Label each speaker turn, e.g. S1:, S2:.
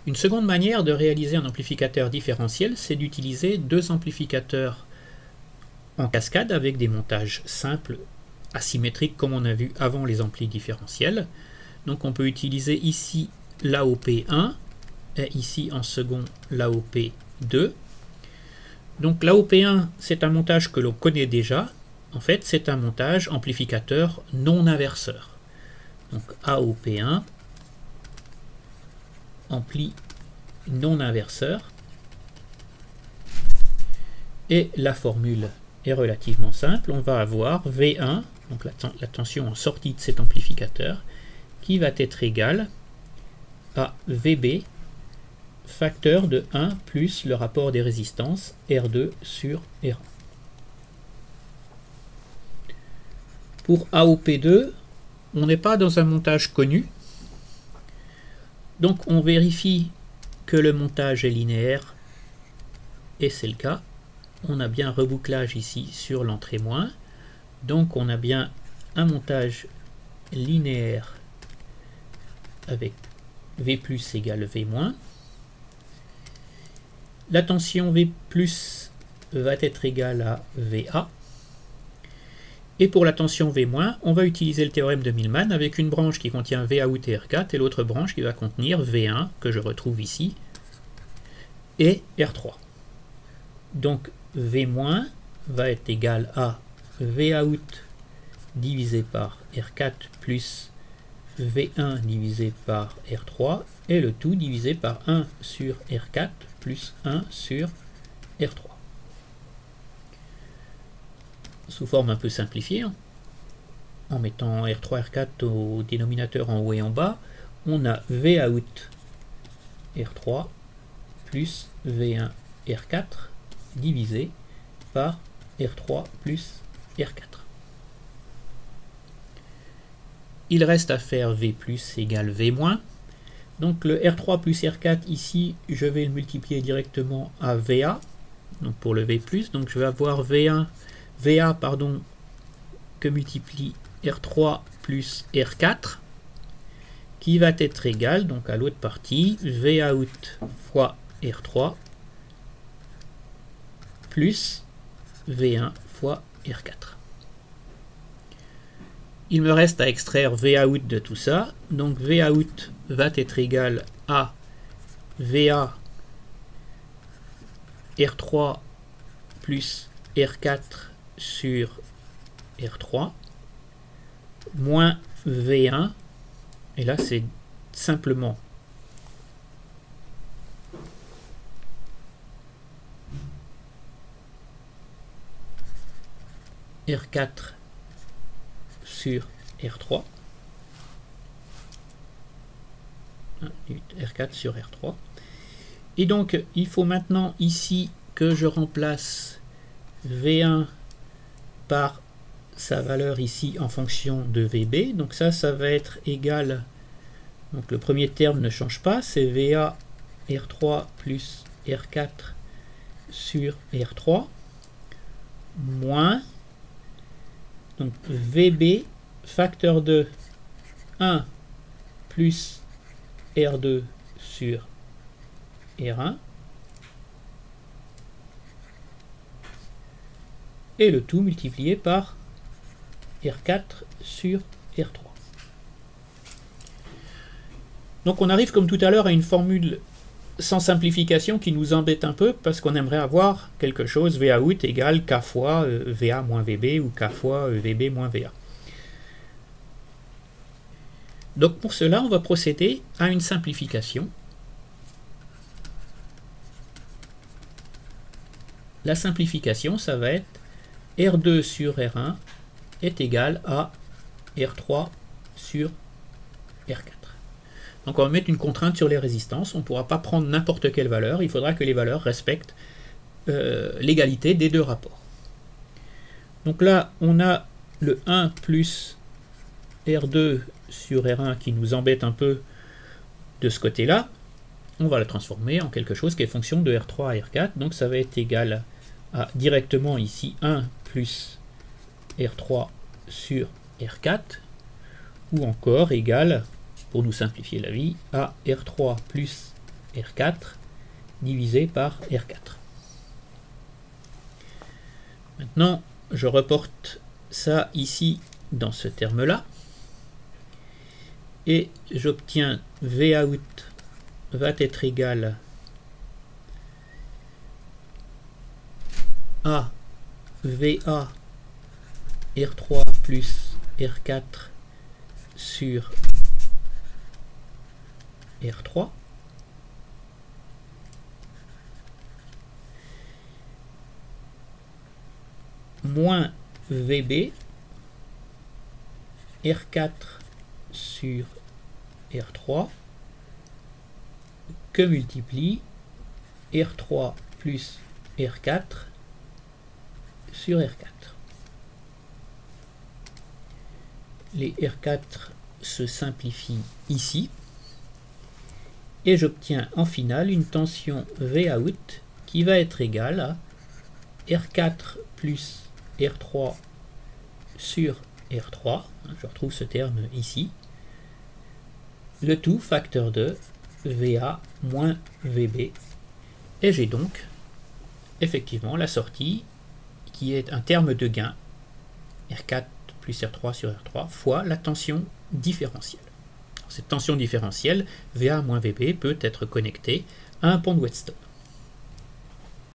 S1: Une seconde manière de réaliser un amplificateur différentiel, c'est d'utiliser deux amplificateurs en cascade avec des montages simples, asymétriques comme on a vu avant les amplis différentiels. Donc on peut utiliser ici l'AOP1 et ici en second l'AOP2. Donc l'AOP1 c'est un montage que l'on connaît déjà. En fait c'est un montage amplificateur non inverseur. Donc AOP1 ampli non inverseur, et la formule est relativement simple. On va avoir V1, donc la tension en sortie de cet amplificateur, qui va être égale à VB facteur de 1 plus le rapport des résistances R2 sur R1. Pour AOP2, on n'est pas dans un montage connu, donc on vérifie que le montage est linéaire, et c'est le cas. On a bien rebouclage ici sur l'entrée moins, donc on a bien un montage linéaire avec V plus égale V moins. La tension V plus va être égale à VA. Et pour la tension V-, on va utiliser le théorème de Millman avec une branche qui contient Vout et R4 et l'autre branche qui va contenir V1, que je retrouve ici, et R3. Donc V- va être égal à Vout divisé par R4 plus V1 divisé par R3 et le tout divisé par 1 sur R4 plus 1 sur R3. Sous forme un peu simplifiée, en mettant R3, R4 au dénominateur en haut et en bas, on a Vout R3 plus V1 R4 divisé par R3 plus R4. Il reste à faire V plus égale V moins. Donc le R3 plus R4 ici, je vais le multiplier directement à VA, donc pour le V plus, donc je vais avoir VA que multiplie R3 plus R4 qui va être égal, donc à l'autre partie, Vout fois R3 plus V1 fois R4. Il me reste à extraire Vout de tout ça, donc Vout va être égal à VA R3 plus R4 sur R3 moins V1, et là c'est simplement R4 sur R3, R4 sur R3, et donc il faut maintenant ici que je remplace V1 par sa valeur ici en fonction de VB, donc ça va être égal, donc le premier terme ne change pas, c'est VA R3 plus R4 sur R3 moins, donc VB facteur de 1 plus R2 sur R1 et le tout multiplié par R4 sur R3. Donc on arrive comme tout à l'heure à une formule sans simplification qui nous embête un peu parce qu'on aimerait avoir quelque chose Vout égale K fois VA moins VB ou K fois VB moins VA. Donc pour cela on va procéder à une simplification. La simplification ça va être R2 sur R1 est égal à R3 sur R4. Donc on va mettre une contrainte sur les résistances, on ne pourra pas prendre n'importe quelle valeur, il faudra que les valeurs respectent l'égalité des deux rapports. Donc là on a le 1 plus R2 sur R1 qui nous embête un peu de ce côté-là, on va le transformer en quelque chose qui est fonction de R3 à R4, donc ça va être égal à directement ici 1 plus R3 sur R4, ou encore égal, pour nous simplifier la vie, à R3 plus R4 divisé par R4. Maintenant, je reporte ça ici dans ce terme-là et j'obtiens Vout va être égal à VA R3 plus R4 sur R3 moins VB R4 sur R3 que multiplie R3 plus R4 sur R4. Les R4 se simplifient ici et j'obtiens en finale une tension Vout qui va être égale à R4 plus R3 sur R3, je retrouve ce terme ici, le tout facteur de VA moins VB, et j'ai donc effectivement la sortie qui est un terme de gain R4 plus R3 sur R3 fois la tension différentielle. Cette tension différentielle VA moins VB peut être connectée à un pont de Whetstone.